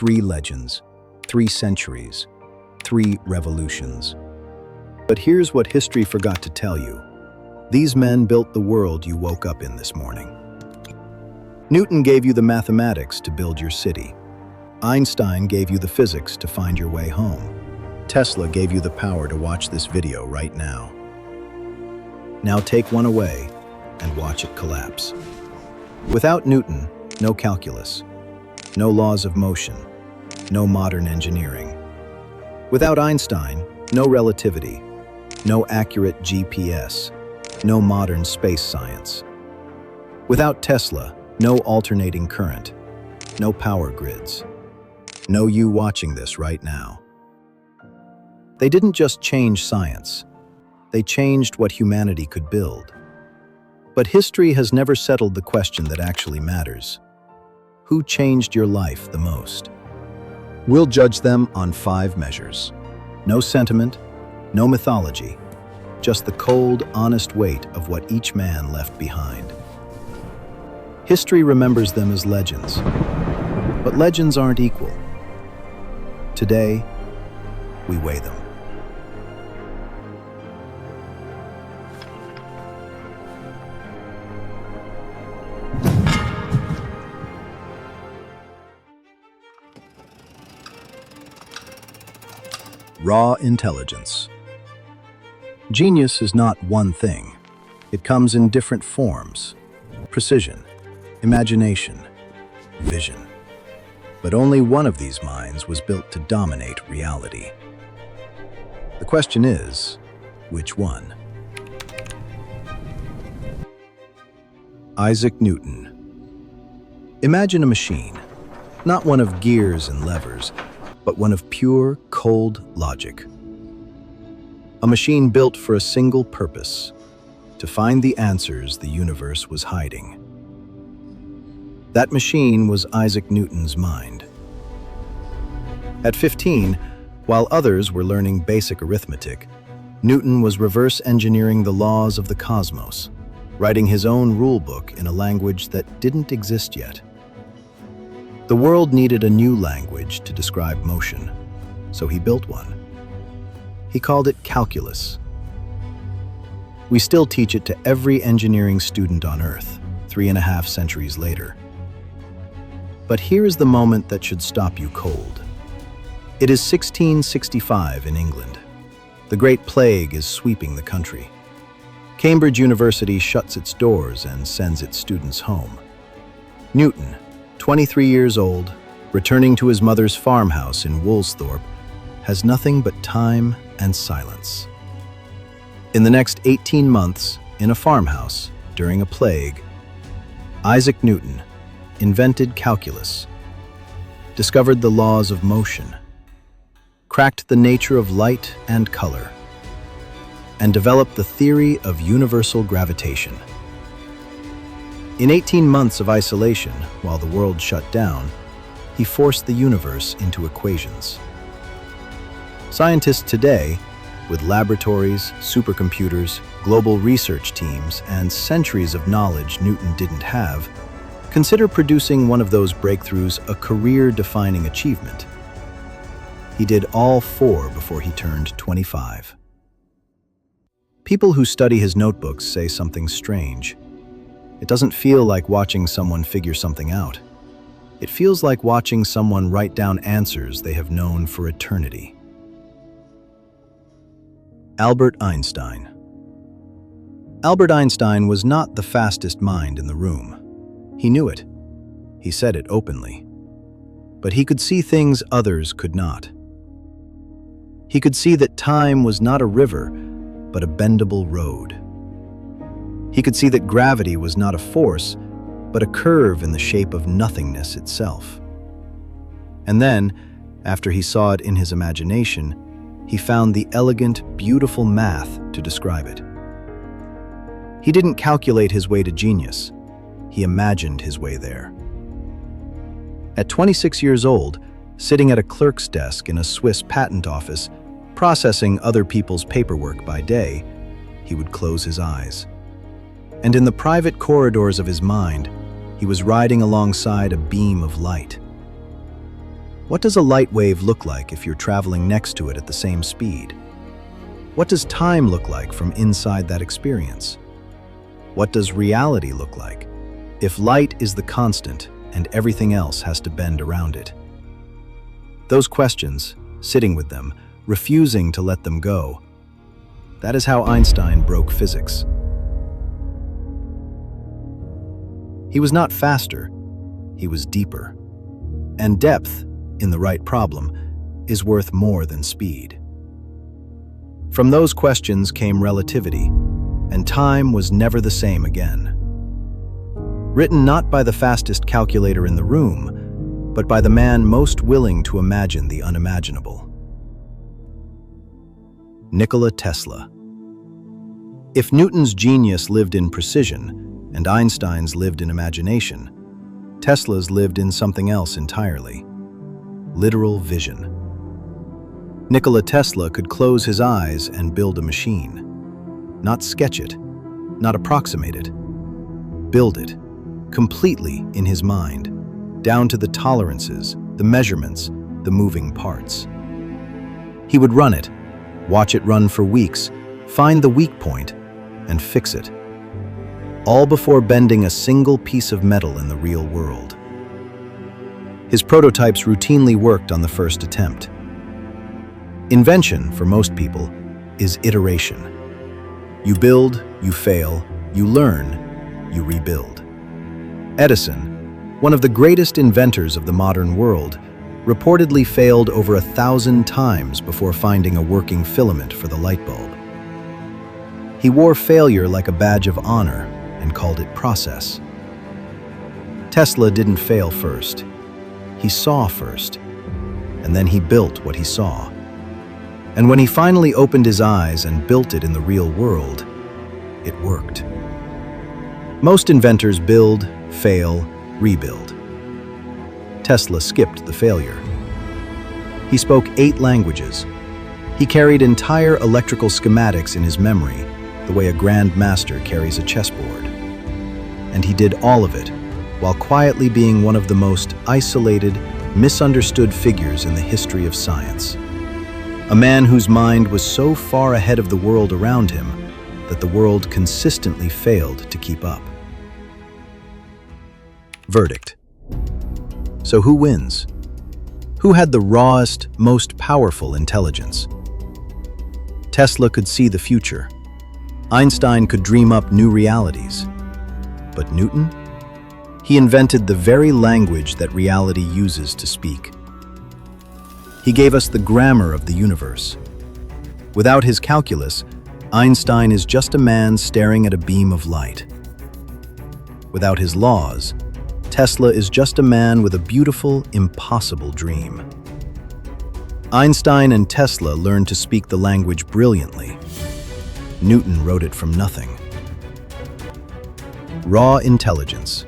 3 legends, 3 centuries, 3 revolutions. But here's what history forgot to tell you. These men built the world you woke up in this morning. Newton gave you the mathematics to build your city. Einstein gave you the physics to find your way home. Tesla gave you the power to watch this video right now. Now take one away and watch it collapse. Without Newton, no calculus, no laws of motion, no modern engineering. Without Einstein, no relativity, no accurate GPS, no modern space science. Without Tesla, no alternating current, no power grids, no you watching this right now. They didn't just change science, they changed what humanity could build. But history has never settled the question that actually matters. Who changed your life the most? We'll judge them on 5 measures. No sentiment, no mythology, just the cold, honest weight of what each man left behind. History remembers them as legends, but legends aren't equal. Today, we weigh them. Raw intelligence. Genius is not one thing. It comes in different forms: precision, imagination, vision. But only one of these minds was built to dominate reality. The question is, which one? Isaac Newton. Imagine a machine, not one of gears and levers, but one of pure, cold logic. A machine built for a single purpose: to find the answers the universe was hiding. That machine was Isaac Newton's mind. At 15, while others were learning basic arithmetic, Newton was reverse engineering the laws of the cosmos, writing his own rule book in a language that didn't exist yet. The world needed a new language to describe motion, so he built one. He called it calculus. We still teach it to every engineering student on Earth, 3.5 centuries later. But here is the moment that should stop you cold. It is 1665 in England. The Great Plague is sweeping the country. Cambridge University shuts its doors and sends its students home. Newton, 23 years old, returning to his mother's farmhouse in Woolsthorpe, has nothing but time and silence. In the next 18 months, in a farmhouse, during a plague, Isaac Newton invented calculus, discovered the laws of motion, cracked the nature of light and color, and developed the theory of universal gravitation. In 18 months of isolation, while the world shut down, he forced the universe into equations. Scientists today, with laboratories, supercomputers, global research teams, and centuries of knowledge Newton didn't have, consider producing one of those breakthroughs a career-defining achievement. He did all 4 before he turned 25. People who study his notebooks say something strange. It doesn't feel like watching someone figure something out. It feels like watching someone write down answers they have known for eternity. Albert Einstein. Albert Einstein was not the fastest mind in the room. He knew it. He said it openly. But he could see things others could not. He could see that time was not a river, but a bendable road. He could see that gravity was not a force, but a curve in the shape of nothingness itself. And then, after he saw it in his imagination, he found the elegant, beautiful math to describe it. He didn't calculate his way to genius. He imagined his way there. At 26 years old, sitting at a clerk's desk in a Swiss patent office, processing other people's paperwork by day, he would close his eyes. And in the private corridors of his mind, he was riding alongside a beam of light. What does a light wave look like if you're traveling next to it at the same speed? What does time look like from inside that experience? What does reality look like if light is the constant and everything else has to bend around it? Those questions, sitting with them, refusing to let them go, that is how Einstein broke physics. He was not faster, he was deeper. And depth, in the right problem, is worth more than speed. From those questions came relativity, and time was never the same again. Written not by the fastest calculator in the room, but by the man most willing to imagine the unimaginable. Nikola Tesla. If Newton's genius lived in precision, and Einstein's lived in imagination, Tesla's lived in something else entirely: literal vision. Nikola Tesla could close his eyes and build a machine. Not sketch it, not approximate it. Build it, completely in his mind, down to the tolerances, the measurements, the moving parts. He would run it, watch it run for weeks, find the weak point, and fix it. All before bending a single piece of metal in the real world. His prototypes routinely worked on the first attempt. Invention, for most people, is iteration. You build, you fail, you learn, you rebuild. Edison, one of the greatest inventors of the modern world, reportedly failed over 1,000 times before finding a working filament for the light bulb. He wore failure like a badge of honor and called it process. Tesla didn't fail first. He saw first, and then he built what he saw. And when he finally opened his eyes and built it in the real world, it worked. Most inventors build, fail, rebuild. Tesla skipped the failure. He spoke 8 languages. He carried entire electrical schematics in his memory, the way a grand master carries a chessboard. And he did all of it while quietly being one of the most isolated, misunderstood figures in the history of science. A man whose mind was so far ahead of the world around him that the world consistently failed to keep up. Verdict. So who wins? Who had the rawest, most powerful intelligence? Tesla could see the future. Einstein could dream up new realities. But Newton? He invented the very language that reality uses to speak. He gave us the grammar of the universe. Without his calculus, Einstein is just a man staring at a beam of light. Without his laws, Tesla is just a man with a beautiful, impossible dream. Einstein and Tesla learned to speak the language brilliantly. Newton wrote it from nothing. Raw intelligence.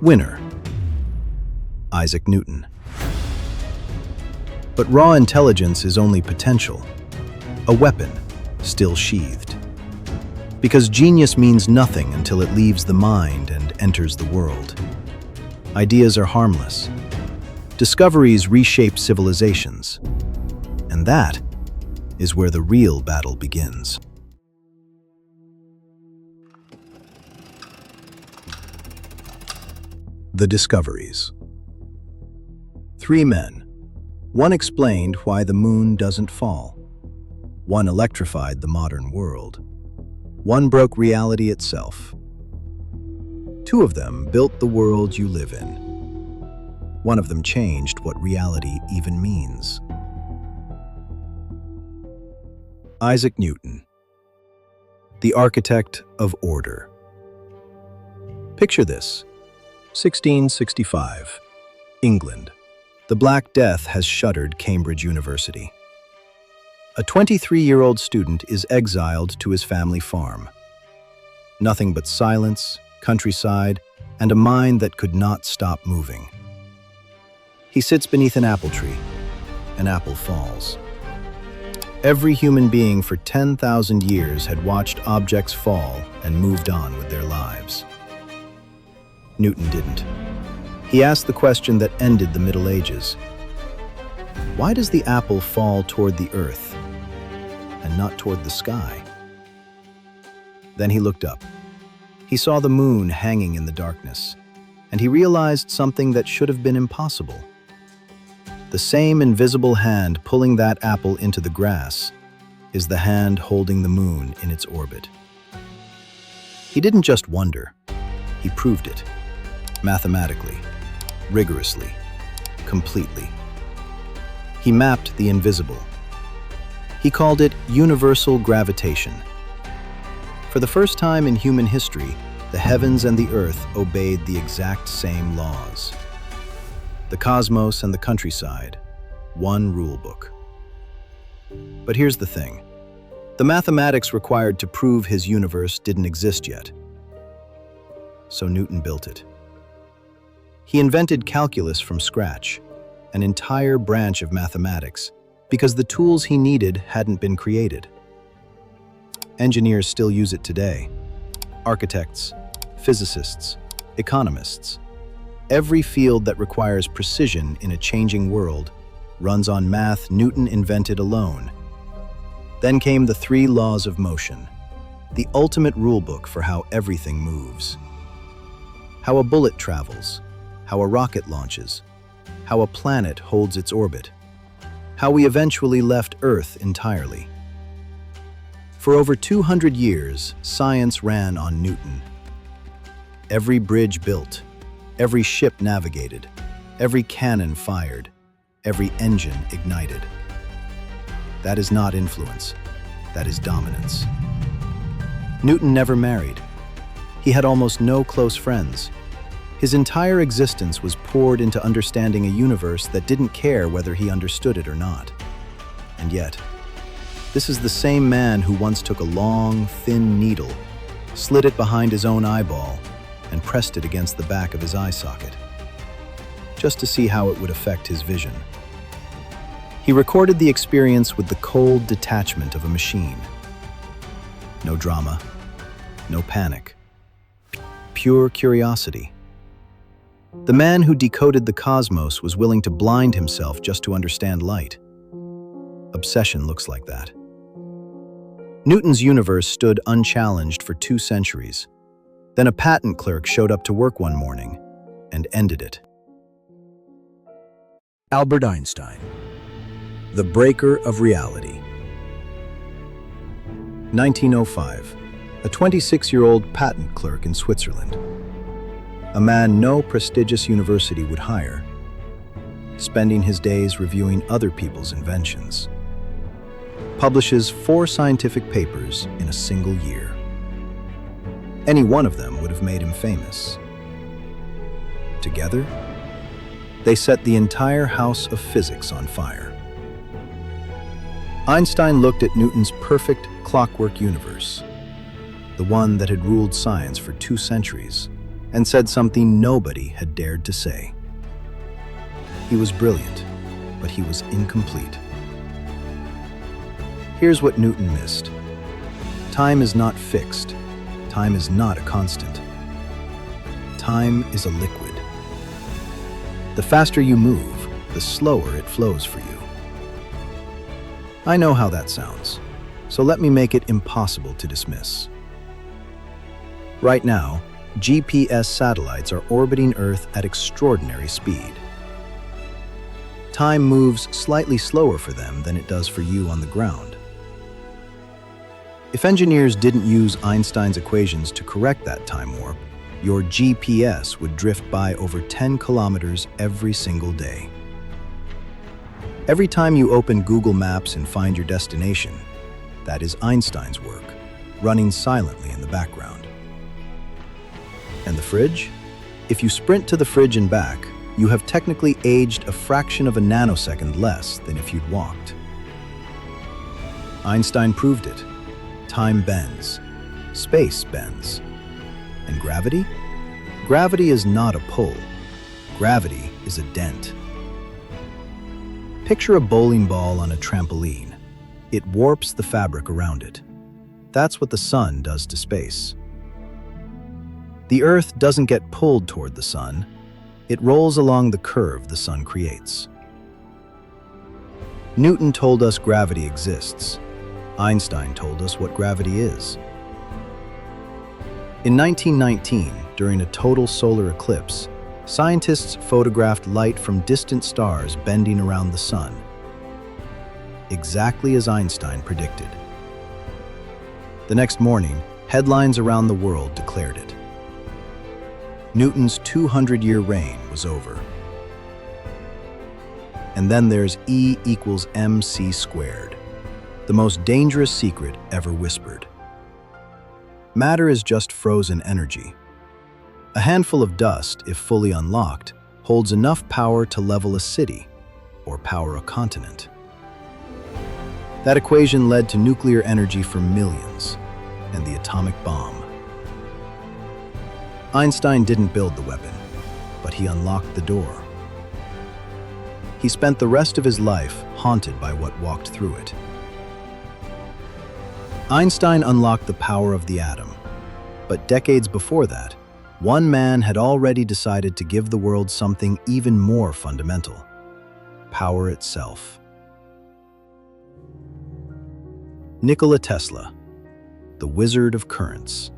Winner: Isaac Newton. But raw intelligence is only potential, a weapon still sheathed. Because genius means nothing until it leaves the mind and enters the world. Ideas are harmless. Discoveries reshape civilizations. And that is where the real battle begins. The discoveries. 3 men. One explained why the moon doesn't fall. One electrified the modern world. One broke reality itself. 2 of them built the world you live in. One of them changed what reality even means. Isaac Newton, the architect of order. Picture this: 1665, England. The Black Death has shuttered Cambridge University. A 23-year-old student is exiled to his family farm. Nothing but silence, countryside, and a mind that could not stop moving. He sits beneath an apple tree. An apple falls. Every human being for 10,000 years had watched objects fall and moved on with their lives. Newton didn't. He asked the question that ended the Middle Ages. Why does the apple fall toward the earth and not toward the sky? Then he looked up. He saw the moon hanging in the darkness, and he realized something that should have been impossible. The same invisible hand pulling that apple into the grass is the hand holding the moon in its orbit. He didn't just wonder, he proved it. Mathematically, rigorously, completely. He mapped the invisible. He called it universal gravitation. For the first time in human history, the heavens and the earth obeyed the exact same laws. The cosmos and the countryside, one rule book. But here's the thing. The mathematics required to prove his universe didn't exist yet. So Newton built it. He invented calculus from scratch, an entire branch of mathematics, because the tools he needed hadn't been created. Engineers still use it today. Architects, physicists, economists. Every field that requires precision in a changing world runs on math Newton invented alone. Then came the three laws of motion, the ultimate rulebook for how everything moves. How a bullet travels, how a rocket launches, how a planet holds its orbit, how we eventually left Earth entirely. For over 200 years, science ran on Newton. Every bridge built, every ship navigated, every cannon fired, every engine ignited. That is not influence, that is dominance. Newton never married. He had almost no close friends. His entire existence was poured into understanding a universe that didn't care whether he understood it or not. And yet, this is the same man who once took a long, thin needle, slid it behind his own eyeball, and pressed it against the back of his eye socket, just to see how it would affect his vision. He recorded the experience with the cold detachment of a machine. No drama, no panic, pure curiosity. The man who decoded the cosmos was willing to blind himself just to understand light. Obsession looks like that. Newton's universe stood unchallenged for 2 centuries. Then a patent clerk showed up to work one morning and ended it. Albert Einstein, the breaker of reality. 1905, a 26-year-old patent clerk in Switzerland. A man no prestigious university would hire, spending his days reviewing other people's inventions. Publishes 4 scientific papers in a single year. Any one of them would have made him famous. Together, they set the entire house of physics on fire. Einstein looked at Newton's perfect clockwork universe, the one that had ruled science for 2 centuries, and said something nobody had dared to say. He was brilliant, but he was incomplete. Here's what Newton missed. Time is not fixed. Time is not a constant. Time is a liquid. The faster you move, the slower it flows for you. I know how that sounds, so let me make it impossible to dismiss. Right now, GPS satellites are orbiting Earth at extraordinary speed. Time moves slightly slower for them than it does for you on the ground. If engineers didn't use Einstein's equations to correct that time warp, your GPS would drift by over 10 kilometers every single day. Every time you open Google Maps and find your destination, that is Einstein's work, running silently in the background. And the fridge? If you sprint to the fridge and back, you have technically aged a fraction of a nanosecond less than if you'd walked. Einstein proved it. Time bends. Space bends. And gravity? Gravity is not a pull. Gravity is a dent. Picture a bowling ball on a trampoline. It warps the fabric around it. That's what the sun does to space. The Earth doesn't get pulled toward the sun. It rolls along the curve the sun creates. Newton told us gravity exists. Einstein told us what gravity is. In 1919, during a total solar eclipse, scientists photographed light from distant stars bending around the sun, exactly as Einstein predicted. The next morning, headlines around the world declared it. Newton's 200-year reign was over. And then there's E equals mc squared, the most dangerous secret ever whispered. Matter is just frozen energy. A handful of dust, if fully unlocked, holds enough power to level a city or power a continent. That equation led to nuclear energy for millions and the atomic bomb. Einstein didn't build the weapon, but he unlocked the door. He spent the rest of his life haunted by what walked through it. Einstein unlocked the power of the atom, but decades before that, one man had already decided to give the world something even more fundamental: power itself. Nikola Tesla, the wizard of currents.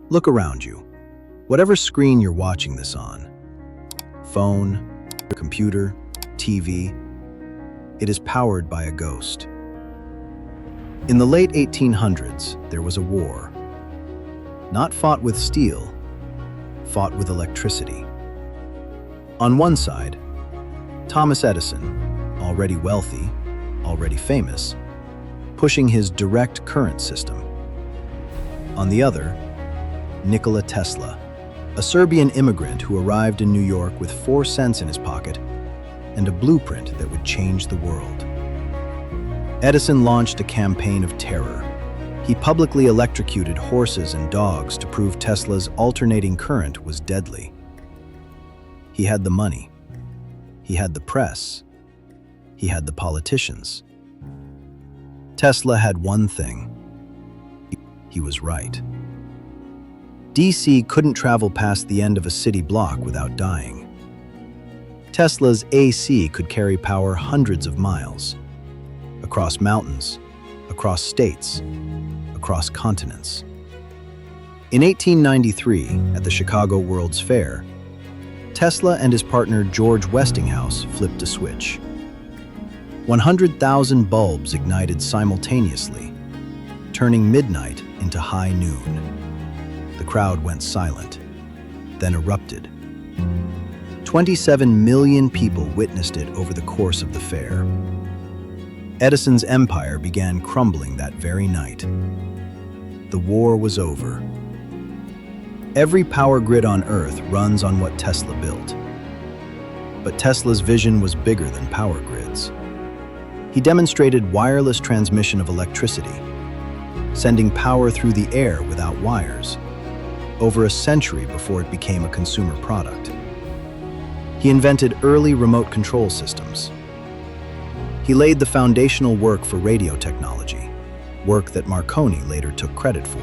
Look around you. Whatever screen you're watching this on, phone, computer, TV, it is powered by a ghost. In the late 1800s, there was a war. Not fought with steel, fought with electricity. On one side, Thomas Edison, already wealthy, already famous, pushing his direct current system. On the other, Nikola Tesla, a Serbian immigrant who arrived in New York with 4 cents in his pocket and a blueprint that would change the world. Edison launched a campaign of terror. He publicly electrocuted horses and dogs to prove Tesla's alternating current was deadly. He had the money. He had the press. He had the politicians. Tesla had one thing. He was right. DC couldn't travel past the end of a city block without dying. Tesla's AC could carry power hundreds of miles, across mountains, across states, across continents. In 1893, at the Chicago World's Fair, Tesla and his partner George Westinghouse flipped a switch. 100,000 bulbs ignited simultaneously, turning midnight into high noon. The crowd went silent, then erupted. 27 million people witnessed it over the course of the fair. Edison's empire began crumbling that very night. The war was over. Every power grid on Earth runs on what Tesla built. But Tesla's vision was bigger than power grids. He demonstrated wireless transmission of electricity, sending power through the air without wires, over a century before it became a consumer product. He invented early remote control systems. He laid the foundational work for radio technology, work that Marconi later took credit for.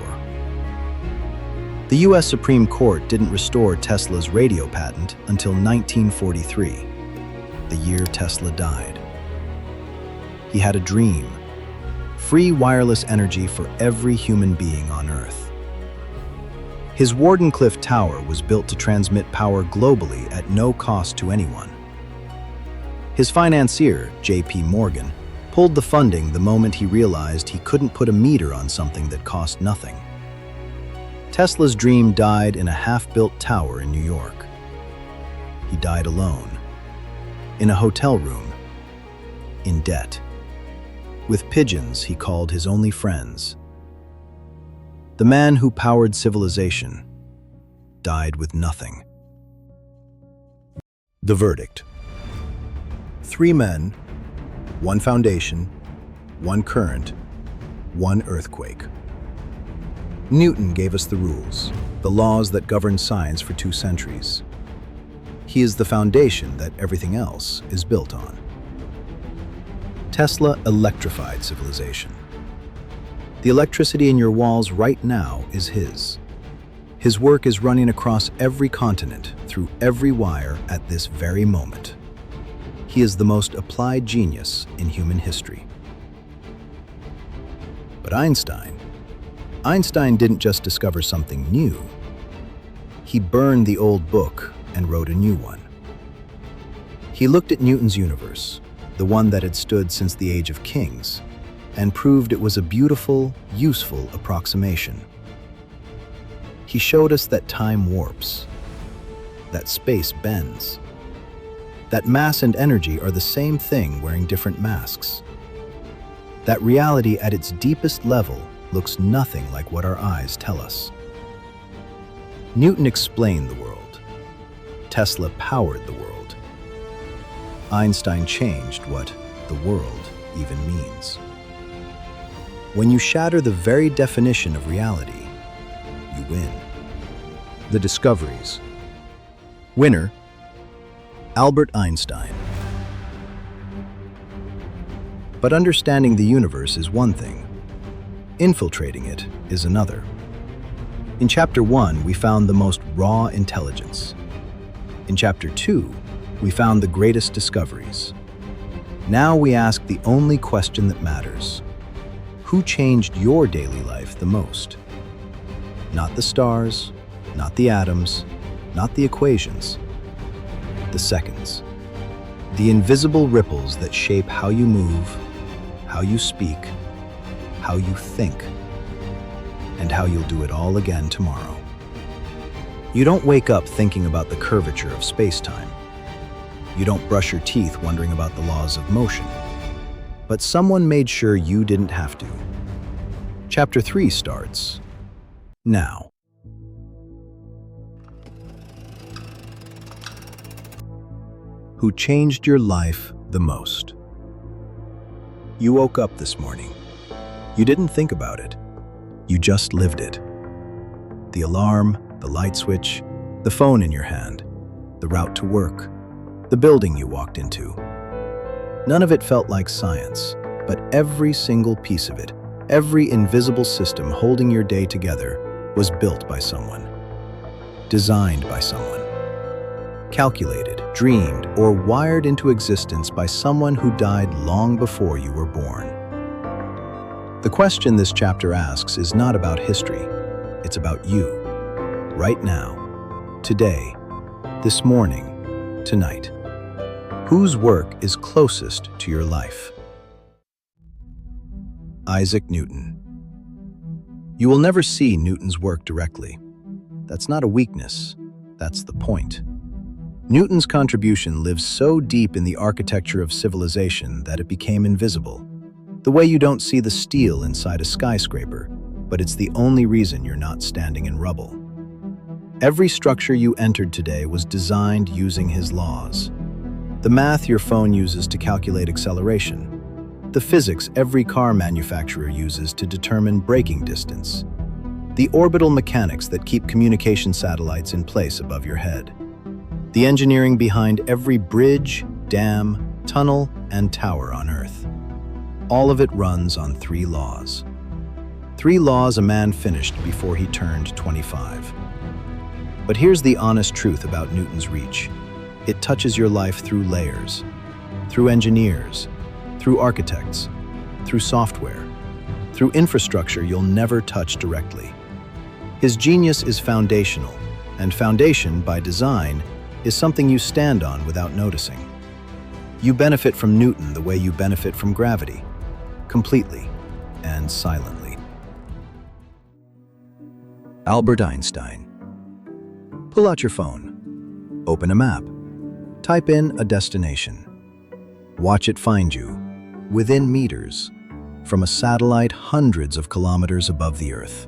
The US Supreme Court didn't restore Tesla's radio patent until 1943, the year Tesla died. He had a dream: free wireless energy for every human being on Earth. His Wardenclyffe Tower was built to transmit power globally at no cost to anyone. His financier, J.P. Morgan, pulled the funding the moment he realized he couldn't put a meter on something that cost nothing. Tesla's dream died in a half-built tower in New York. He died alone, in a hotel room, in debt, with pigeons he called his only friends. The man who powered civilization died with nothing. The verdict: 3 men, 1 foundation, 1 current, 1 earthquake. Newton gave us the rules, the laws that govern science for 2 centuries. He is the foundation that everything else is built on. Tesla electrified civilization. The electricity in your walls right now is his. His work is running across every continent, through every wire at this very moment. He is the most applied genius in human history. But Einstein didn't just discover something new. He burned the old book and wrote a new one. He looked at Newton's universe, the one that had stood since the age of kings, and proved it was a beautiful, useful approximation. He showed us that time warps, that space bends, that mass and energy are the same thing wearing different masks, that reality at its deepest level looks nothing like what our eyes tell us. Newton explained the world. Tesla powered the world. Einstein changed what the world even means. When you shatter the very definition of reality, you win. The discoveries. Winner, Albert Einstein. But understanding the universe is one thing. Infiltrating it is another. In Chapter 1, we found the most raw intelligence. In Chapter 2, we found the greatest discoveries. Now we ask the only question that matters. Who changed your daily life the most? Not the stars, not the atoms, not the equations. The seconds. The invisible ripples that shape how you move, how you speak, how you think, and how you'll do it all again tomorrow. You don't wake up thinking about the curvature of space-time. You don't brush your teeth wondering about the laws of motion. But someone made sure you didn't have to. Chapter 3 starts now. Who changed your life the most? You woke up this morning. You didn't think about it. You just lived it. The alarm, the light switch, the phone in your hand, the route to work, the building you walked into. None of it felt like science, but every single piece of it, every invisible system holding your day together, was built by someone, designed by someone, calculated, dreamed, or wired into existence by someone who died long before you were born. The question this chapter asks is not about history, it's about you, right now, today, this morning, tonight. Whose work is closest to your life? Isaac Newton. You will never see Newton's work directly. That's not a weakness, that's the point. Newton's contribution lives so deep in the architecture of civilization that it became invisible. The way you don't see the steel inside a skyscraper, but it's the only reason you're not standing in rubble. Every structure you entered today was designed using his laws. The math your phone uses to calculate acceleration. The physics every car manufacturer uses to determine braking distance. The orbital mechanics that keep communication satellites in place above your head. The engineering behind every bridge, dam, tunnel, and tower on Earth. All of it runs on 3 laws. 3 laws a man finished before he turned 25. But here's the honest truth about Newton's reach. It touches your life through layers, through engineers, through architects, through software, through infrastructure you'll never touch directly. His genius is foundational, and foundation, by design, is something you stand on without noticing. You benefit from Newton the way you benefit from gravity, completely and silently. Albert Einstein. Pull out your phone, open a map, type in a destination. Watch it find you, within meters, from a satellite hundreds of kilometers above the Earth.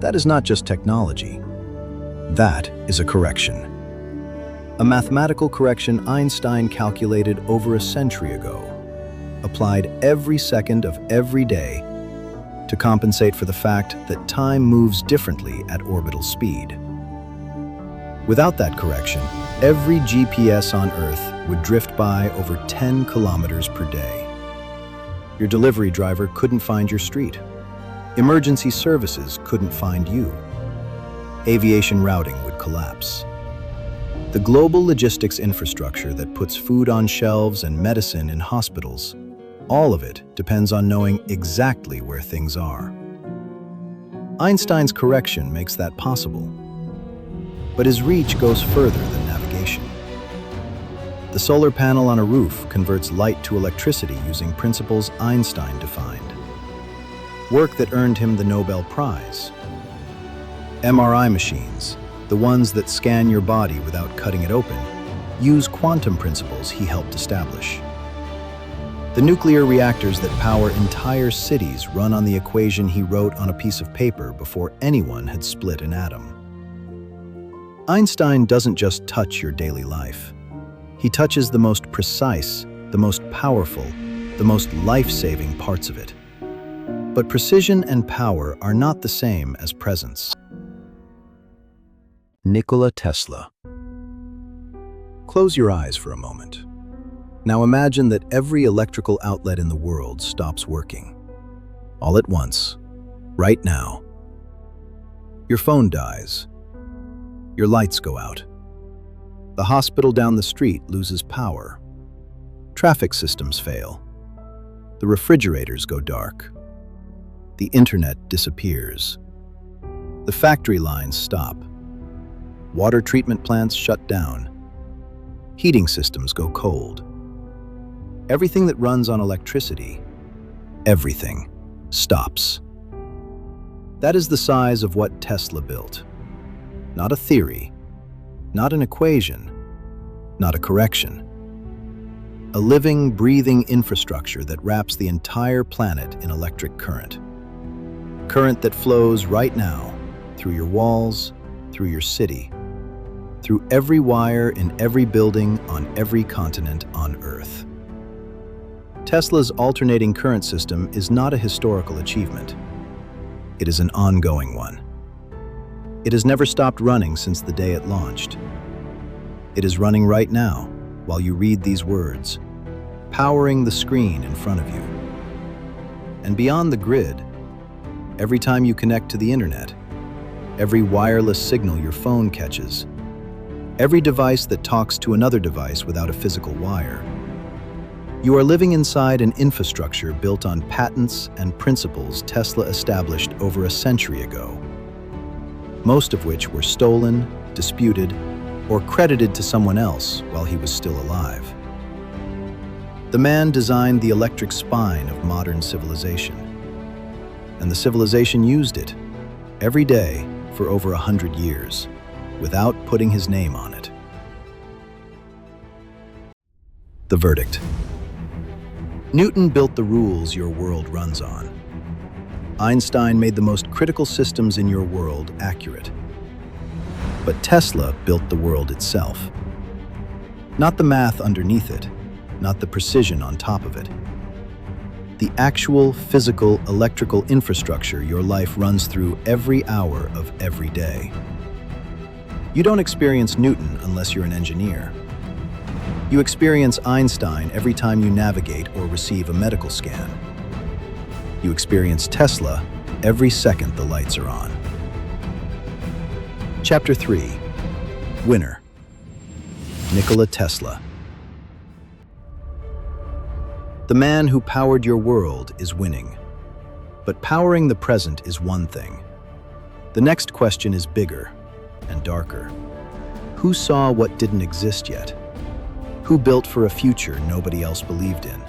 That is not just technology. That is a correction. A mathematical correction Einstein calculated over a century ago, applied every second of every day to compensate for the fact that time moves differently at orbital speed. Without that correction, every GPS on Earth would drift by over 10 kilometers per day. Your delivery driver couldn't find your street. Emergency services couldn't find you. aviation routing would collapse. The global logistics infrastructure that puts food on shelves and medicine in hospitals, all of it depends on knowing exactly where things are. Einstein's correction makes that possible. But his reach goes further than navigation. The solar panel on a roof converts light to electricity using principles Einstein defined. Work that earned him the Nobel Prize. MRI machines, the ones that scan your body without cutting it open, use quantum principles he helped establish. The nuclear reactors that power entire cities run on the equation he wrote on a piece of paper before anyone had split an atom. Einstein doesn't just touch your daily life. He touches the most precise, the most powerful, the most life-saving parts of it. But precision and power are not the same as presence. Nikola Tesla. Close your eyes for a moment. Now imagine that every electrical outlet in the world stops working. All at once, right now. Your phone dies. Your lights go out. The hospital down the street loses power. Traffic systems fail. The refrigerators go dark. The internet disappears. The factory lines stop. Water treatment plants shut down. Heating systems go cold. Everything that runs on electricity, everything, stops. That is the size of what Tesla built. Not a theory, not an equation, not a correction. A living, breathing infrastructure that wraps the entire planet in electric current. Current that flows right now, through your walls, through your city, through every wire in every building on every continent on Earth. Tesla's alternating current system is not a historical achievement. It is an ongoing one. It has never stopped running since the day it launched. It is running right now, while you read these words, powering the screen in front of you. And beyond the grid, every time you connect to the internet, every wireless signal your phone catches, every device that talks to another device without a physical wire, you are living inside an infrastructure built on patents and principles Tesla established over a century ago, most of which were stolen, disputed, or credited to someone else while he was still alive. The man designed the electric spine of modern civilization, and the civilization used it every day for over 100 years, without putting his name on it. The verdict. Newton built the rules your world runs on. Einstein made the most critical systems in your world accurate. But Tesla built the world itself. Not the math underneath it, not the precision on top of it. The actual physical electrical infrastructure your life runs through every hour of every day. You don't experience Newton unless you're an engineer. You experience Einstein every time you navigate or receive a medical scan. You experience Tesla every second the lights are on. Chapter 3. Winner. Nikola Tesla. The man who powered your world is winning. But powering the present is one thing. The next question is bigger and darker. Who saw what didn't exist yet? Who built for a future nobody else believed in?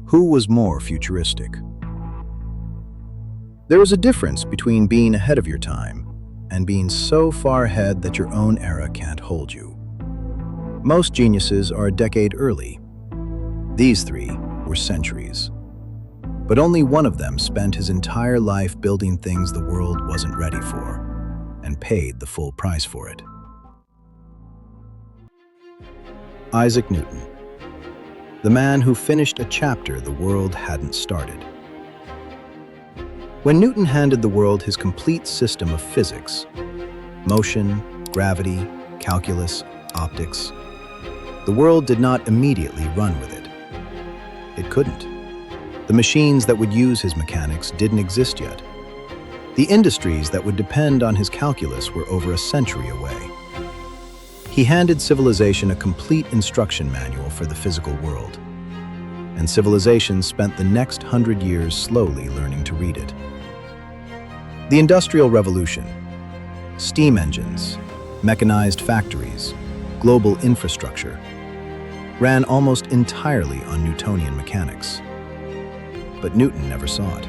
Who was more futuristic? There is a difference between being ahead of your time and being so far ahead that your own era can't hold you. Most geniuses are a decade early. These three were centuries. But only one of them spent his entire life building things the world wasn't ready for, and paid the full price for it. Isaac Newton, the man who finished a chapter the world hadn't started. When Newton handed the world his complete system of physics, motion, gravity, calculus, optics, the world did not immediately run with it. It couldn't. The machines that would use his mechanics didn't exist yet. The industries that would depend on his calculus were over a century away. He handed civilization a complete instruction manual for the physical world, and civilization spent the next 100 years slowly learning to read it. The Industrial Revolution, steam engines, mechanized factories, global infrastructure, ran almost entirely on Newtonian mechanics. But Newton never saw it.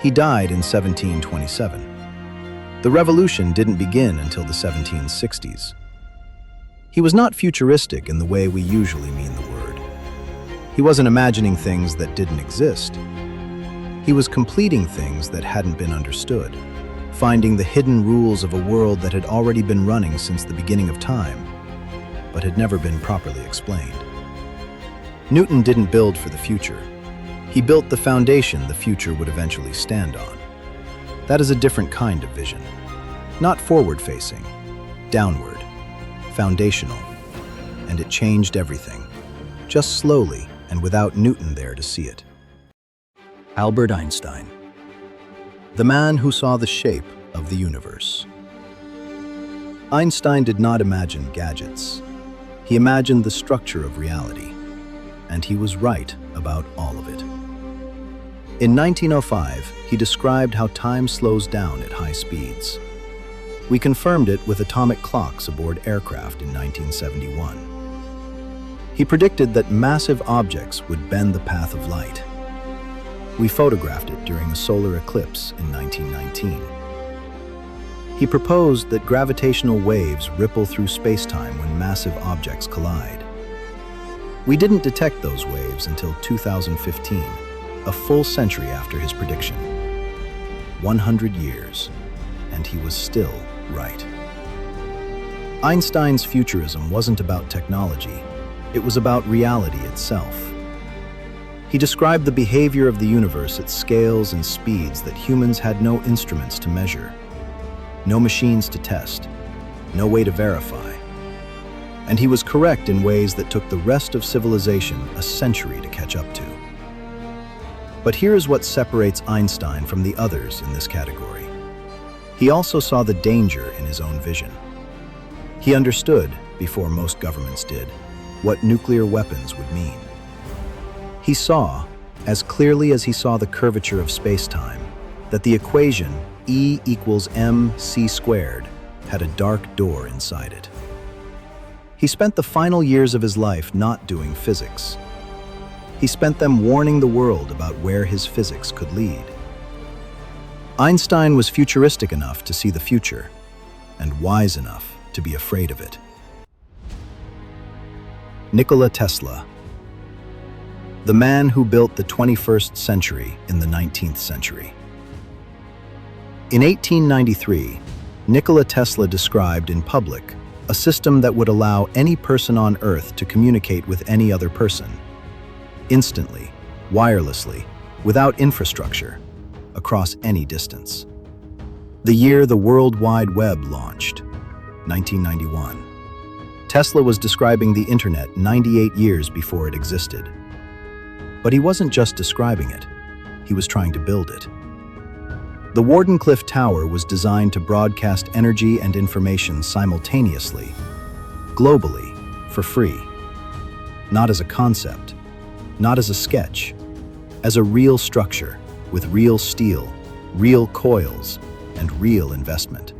He died in 1727. The revolution didn't begin until the 1760s. He was not futuristic in the way we usually mean the word. He wasn't imagining things that didn't exist. He was completing things that hadn't been understood, finding the hidden rules of a world that had already been running since the beginning of time, but had never been properly explained. Newton didn't build for the future. He built the foundation the future would eventually stand on. That is a different kind of vision. Not forward-facing, downward, foundational. And it changed everything, just slowly and without Newton there to see it. Albert Einstein, the man who saw the shape of the universe. Einstein did not imagine gadgets. He imagined the structure of reality, and he was right about all of it. In 1905, he described how time slows down at high speeds. We confirmed it with atomic clocks aboard aircraft in 1971. He predicted that massive objects would bend the path of light. We photographed it during a solar eclipse in 1919. He proposed that gravitational waves ripple through space-time when massive objects collide. We didn't detect those waves until 2015, a full century after his prediction. 100 years, and he was still right. Einstein's futurism wasn't about technology, it was about reality itself. He described the behavior of the universe at scales and speeds that humans had no instruments to measure, no machines to test, no way to verify. And he was correct in ways that took the rest of civilization a century to catch up to. But here is what separates Einstein from the others in this category. He also saw the danger in his own vision. He understood, before most governments did, what nuclear weapons would mean. He saw, as clearly as he saw the curvature of space-time, that the equation E equals mc squared had a dark door inside it. He spent the final years of his life not doing physics. He spent them warning the world about where his physics could lead. Einstein was futuristic enough to see the future, and wise enough to be afraid of it. Nikola Tesla, the man who built the 21st century in the 19th century. In 1893, Nikola Tesla described in public a system that would allow any person on Earth to communicate with any other person, instantly, wirelessly, without infrastructure, across any distance. The year the World Wide Web launched, 1991. Tesla was describing the internet 98 years before it existed. But he wasn't just describing it, he was trying to build it. The Wardenclyffe Tower was designed to broadcast energy and information simultaneously, globally, for free. Not as a concept, not as a sketch, as a real structure with real steel, real coils, and real investment.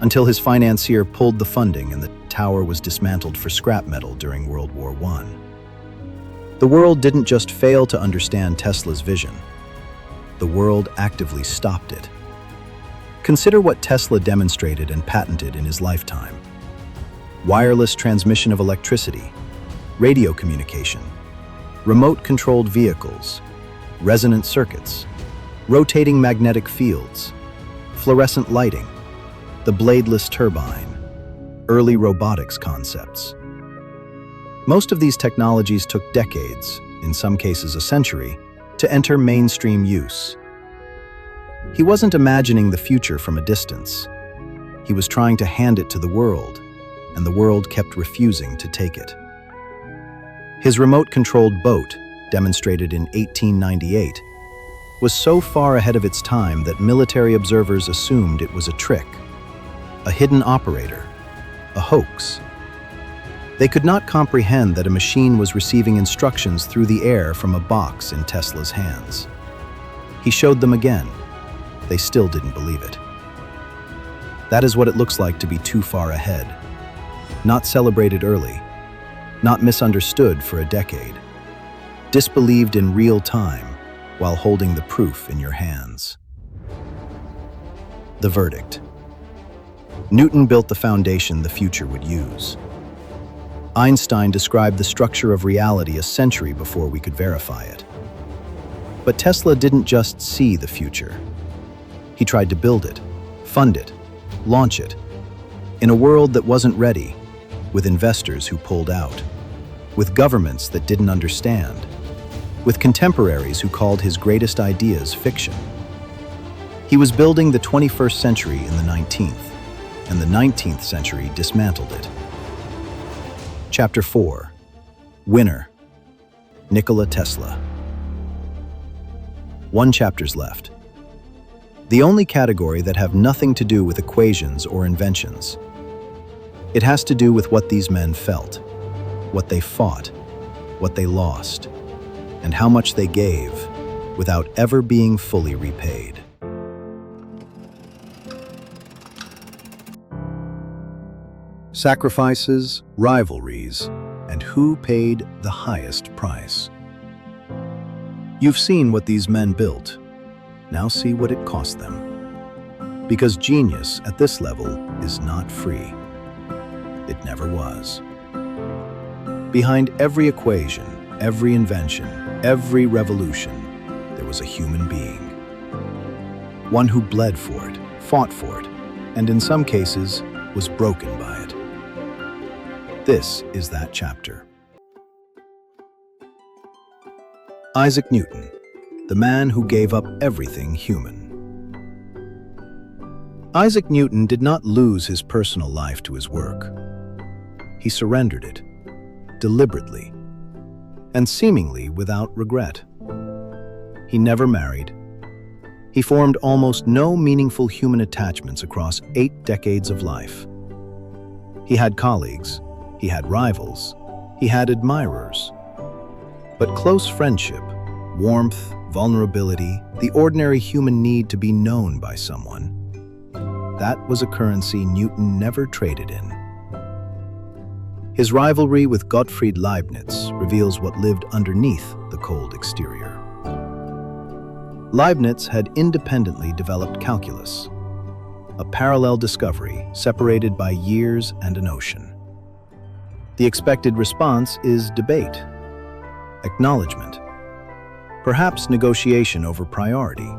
Until his financier pulled the funding and the tower was dismantled for scrap metal during World War I. The world didn't just fail to understand Tesla's vision. The world actively stopped it. Consider what Tesla demonstrated and patented in his lifetime. Wireless transmission of electricity, radio communication, remote-controlled vehicles, resonant circuits, rotating magnetic fields, fluorescent lighting, the bladeless turbine, early robotics concepts. Most of these technologies took decades, in some cases a century, to enter mainstream use. He wasn't imagining the future from a distance. He was trying to hand it to the world, and the world kept refusing to take it. His remote-controlled boat, demonstrated in 1898, was so far ahead of its time that military observers assumed it was a trick, a hidden operator, a hoax. They could not comprehend that a machine was receiving instructions through the air from a box in Tesla's hands. He showed them again. They still didn't believe it. That is what it looks like to be too far ahead. Not celebrated early, not misunderstood for a decade, disbelieved in real time while holding the proof in your hands. The verdict. Newton built the foundation the future would use. Einstein described the structure of reality a century before we could verify it. But Tesla didn't just see the future. He tried to build it, fund it, launch it, in a world that wasn't ready, with investors who pulled out, with governments that didn't understand, with contemporaries who called his greatest ideas fiction. He was building the 21st century in the 19th, and the 19th century dismantled it. Chapter 4. Winner. Nikola Tesla. 1 chapter's left. The only category that have nothing to do with equations or inventions. It has to do with what these men felt, what they fought, what they lost, and how much they gave without ever being fully repaid. Sacrifices, rivalries, and who paid the highest price. You've seen what these men built. Now see what it cost them. Because genius at this level is not free. It never was. Behind every equation, every invention, every revolution, there was a human being. One who bled for it, fought for it, and in some cases was broken by it. This is that chapter. Isaac Newton, the man who gave up everything human. Isaac Newton did not lose his personal life to his work. He surrendered it, deliberately, and seemingly without regret. He never married. He formed almost no meaningful human attachments across 8 decades of life. He had colleagues, he had rivals, he had admirers. But close friendship, warmth, vulnerability, the ordinary human need to be known by someone, that was a currency Newton never traded in. His rivalry with Gottfried Leibniz reveals what lived underneath the cold exterior. Leibniz had independently developed calculus, a parallel discovery separated by years and an ocean. The expected response is debate, acknowledgement, perhaps negotiation over priority.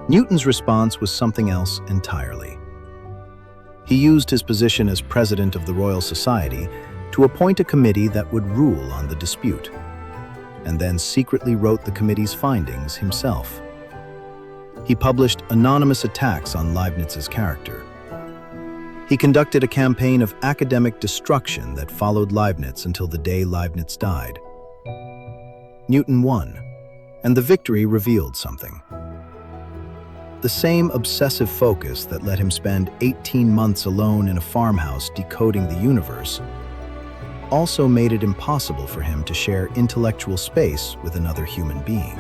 Newton's response was something else entirely. He used his position as president of the Royal Society to appoint a committee that would rule on the dispute, and then secretly wrote the committee's findings himself. He published anonymous attacks on Leibniz's character. He conducted a campaign of academic destruction that followed Leibniz until the day Leibniz died. Newton won, and the victory revealed something. The same obsessive focus that let him spend 18 months alone in a farmhouse decoding the universe also made it impossible for him to share intellectual space with another human being.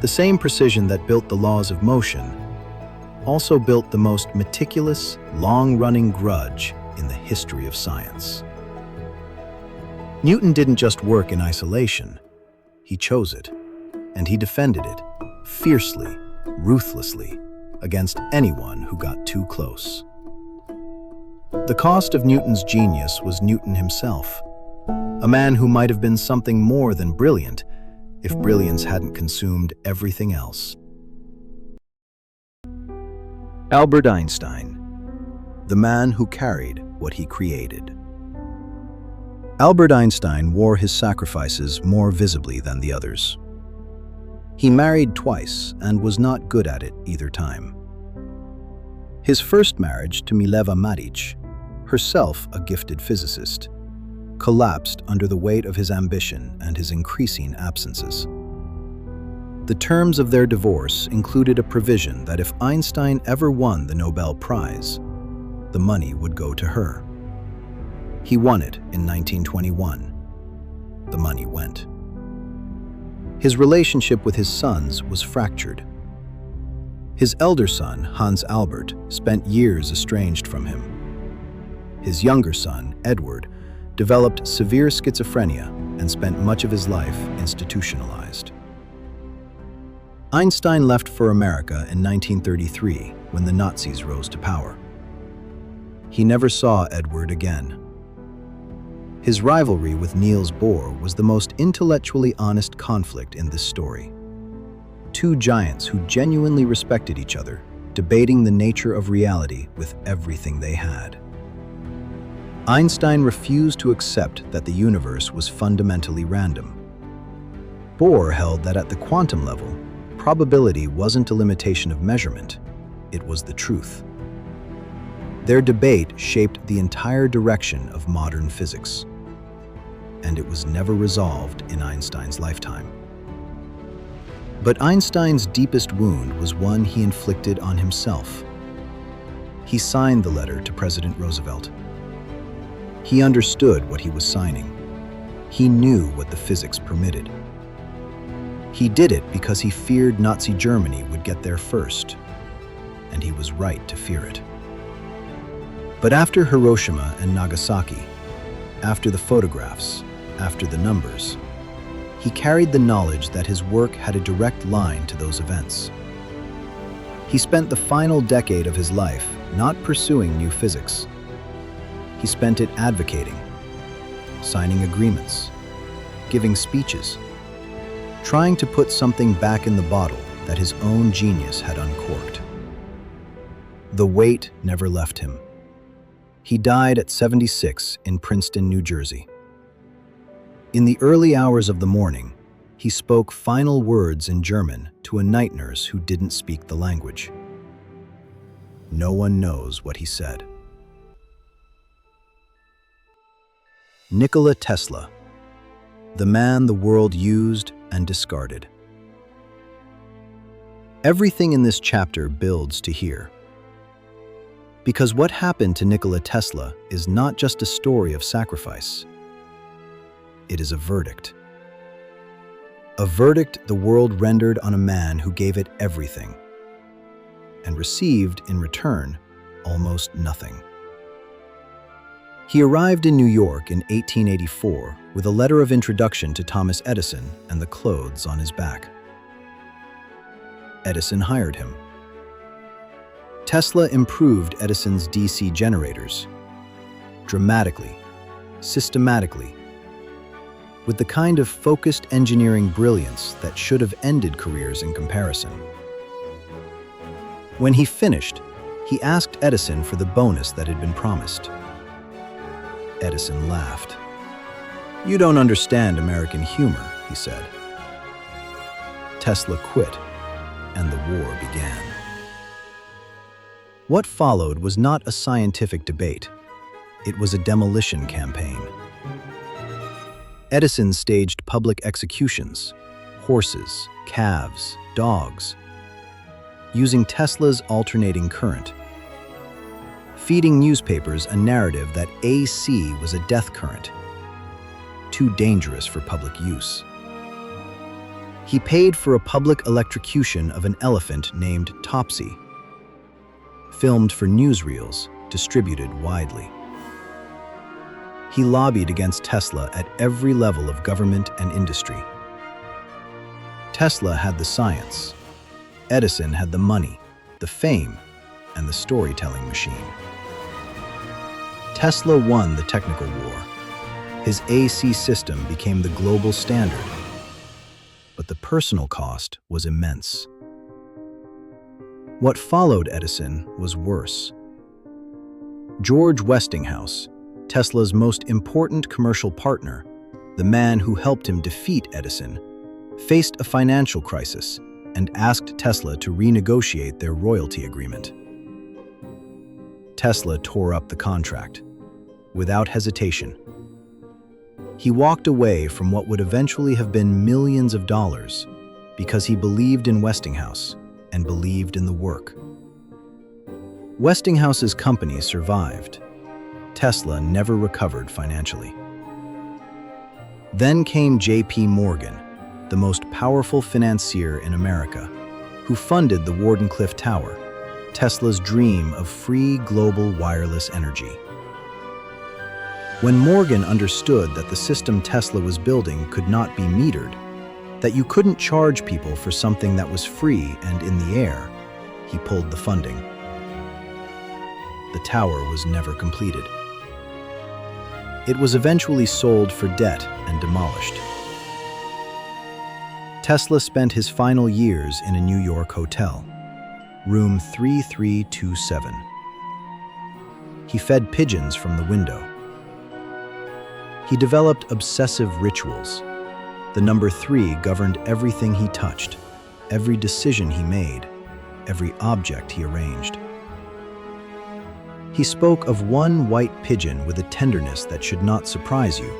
The same precision that built the laws of motion also built the most meticulous, long-running grudge in the history of science. Newton didn't just work in isolation. He chose it, and he defended it, fiercely, ruthlessly, against anyone who got too close. The cost of Newton's genius was Newton himself, a man who might have been something more than brilliant if brilliance hadn't consumed everything else. Albert Einstein, the man who carried what he created. Albert Einstein wore his sacrifices more visibly than the others. He married twice and was not good at it either time. His first marriage to Mileva Maric, herself a gifted physicist. collapsed under the weight of his ambition and his increasing absences. The terms of their divorce included a provision that if Einstein ever won the Nobel Prize, the money would go to her. He won it in 1921. The money went. His relationship with his sons was fractured. His elder son, Hans Albert, spent years estranged from him. His younger son, Edward, developed severe schizophrenia and spent much of his life institutionalized. Einstein left for America in 1933 when the Nazis rose to power. He never saw Edward again. His rivalry with Niels Bohr was the most intellectually honest conflict in this story. Two giants who genuinely respected each other, debating the nature of reality with everything they had. Einstein refused to accept that the universe was fundamentally random. Bohr held that at the quantum level, probability wasn't a limitation of measurement, it was the truth. Their debate shaped the entire direction of modern physics, and it was never resolved in Einstein's lifetime. But Einstein's deepest wound was one he inflicted on himself. He signed the letter to President Roosevelt. He understood what he was signing. He knew what the physics permitted. He did it because he feared Nazi Germany would get there first, and he was right to fear it. But after Hiroshima and Nagasaki, after the photographs, after the numbers, he carried the knowledge that his work had a direct line to those events. He spent the final decade of his life not pursuing new physics. He spent it advocating, signing agreements, giving speeches, trying to put something back in the bottle that his own genius had uncorked. The weight never left him. He died at 76 in Princeton, New Jersey. In the early hours of the morning, he spoke final words in German to a night nurse who didn't speak the language. No one knows what he said. Nikola Tesla, the man the world used and discarded. Everything in this chapter builds to here. Because what happened to Nikola Tesla is not just a story of sacrifice. It is a verdict. A verdict the world rendered on a man who gave it everything and received in return almost nothing. He arrived in New York in 1884 with a letter of introduction to Thomas Edison and the clothes on his back. Edison hired him. Tesla improved Edison's DC generators dramatically, systematically, with the kind of focused engineering brilliance that should have ended careers in comparison. When he finished, he asked Edison for the bonus that had been promised. Edison laughed. "You don't understand American humor," he said. Tesla quit, and the war began. What followed was not a scientific debate. It was a demolition campaign. Edison staged public executions, horses, calves, dogs, using Tesla's alternating current, feeding newspapers a narrative that AC was a death current, too dangerous for public use. He paid for a public electrocution of an elephant named Topsy, filmed for newsreels, distributed widely. He lobbied against Tesla at every level of government and industry. Tesla had the science. Edison had the money, the fame, and the storytelling machine. Tesla won the technical war. His AC system became the global standard. But the personal cost was immense. What followed Edison was worse. George Westinghouse, Tesla's most important commercial partner, the man who helped him defeat Edison, faced a financial crisis and asked Tesla to renegotiate their royalty agreement. Tesla tore up the contract, without hesitation. He walked away from what would eventually have been millions of dollars because he believed in Westinghouse and believed in the work. Westinghouse's company survived. Tesla never recovered financially. Then came J.P. Morgan, the most powerful financier in America, who funded the Wardenclyffe Tower, Tesla's dream of free global wireless energy. When Morgan understood that the system Tesla was building could not be metered, that you couldn't charge people for something that was free and in the air, he pulled the funding. The tower was never completed. It was eventually sold for debt and demolished. Tesla spent his final years in a New York hotel, room 3327. He fed pigeons from the window. He developed obsessive rituals. The number 3 governed everything he touched, every decision he made, every object he arranged. He spoke of one white pigeon with a tenderness that should not surprise you,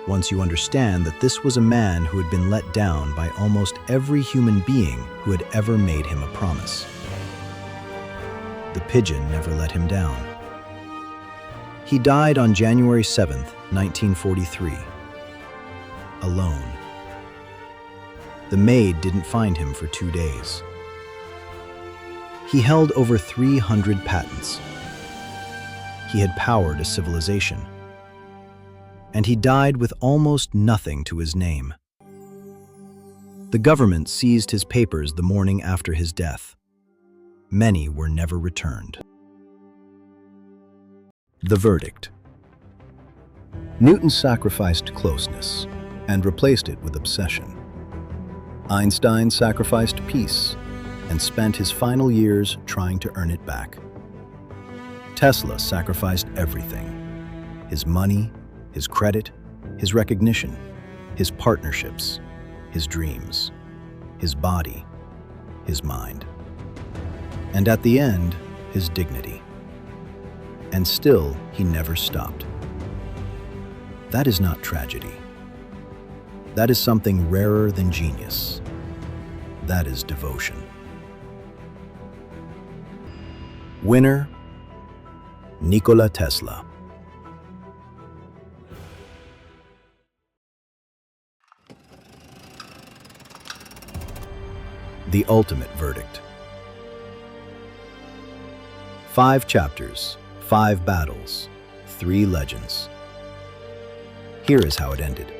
once you understand that this was a man who had been let down by almost every human being who had ever made him a promise. The pigeon never let him down. He died on January 7th, 1943, alone. The maid didn't find him for 2 days. He held over 300 patents. He had powered a civilization. And he died with almost nothing to his name. The government seized his papers the morning after his death. Many were never returned. The verdict. Newton sacrificed closeness and replaced it with obsession. Einstein sacrificed peace and spent his final years trying to earn it back. Tesla sacrificed everything: his money, his credit, his recognition, his partnerships, his dreams, his body, his mind, and at the end, his dignity. And still, he never stopped. That is not tragedy. That is something rarer than genius. That is devotion. Winner, Nikola Tesla. The ultimate verdict. 5 chapters, 5 battles, 3 legends. Here is how it ended.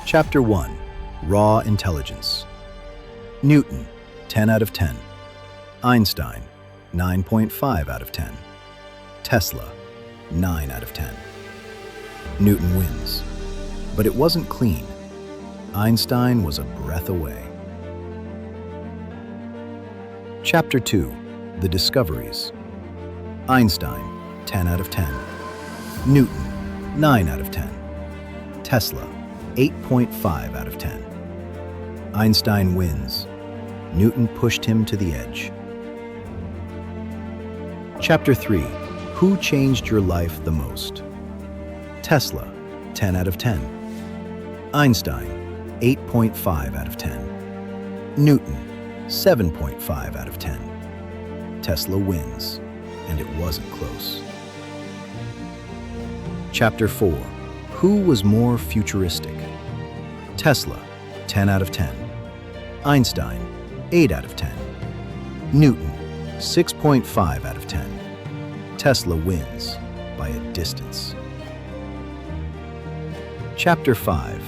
Chapter 1, Raw Intelligence. Newton, 10 out of 10. Einstein, 9.5 out of 10. Tesla, 9 out of 10. Newton wins. But it wasn't clean. Einstein was a breath away. Chapter 2, The Discoveries. Einstein, 10 out of 10. Newton, 9 out of 10. Tesla, 8.5 out of 10. Einstein wins. Newton pushed him to the edge. Chapter 3, Who changed your life the most? Tesla, 10 out of 10. Einstein, 8.5 out of 10. Newton, 7.5 out of 10. Tesla wins, and it wasn't close. Chapter 4, Who was more futuristic? Tesla, 10 out of 10. Einstein, 8 out of 10. Newton, 6.5 out of 10. Tesla wins by a distance. Chapter 5,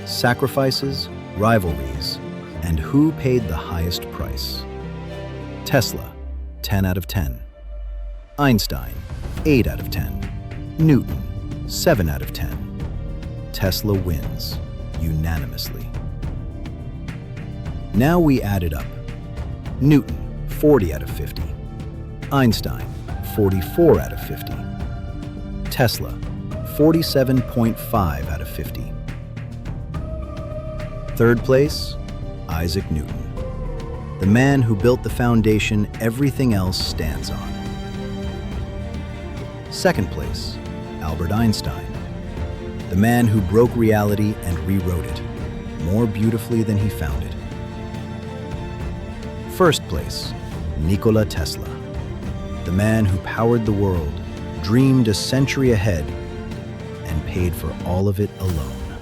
Sacrifices, Rivalries, and Who Paid the Highest Price? Tesla, 10 out of 10. Einstein, 8 out of 10. Newton, 7 out of 10. Tesla wins, unanimously. Now we add it up. Newton, 40 out of 50. Einstein, 44 out of 50. Tesla, 47.5 out of 50. Third place, Isaac Newton, the man who built the foundation everything else stands on. Second place, Albert Einstein, the man who broke reality and rewrote it, more beautifully than he found it. First place, Nikola Tesla, the man who powered the world, dreamed a century ahead, and paid for all of it alone.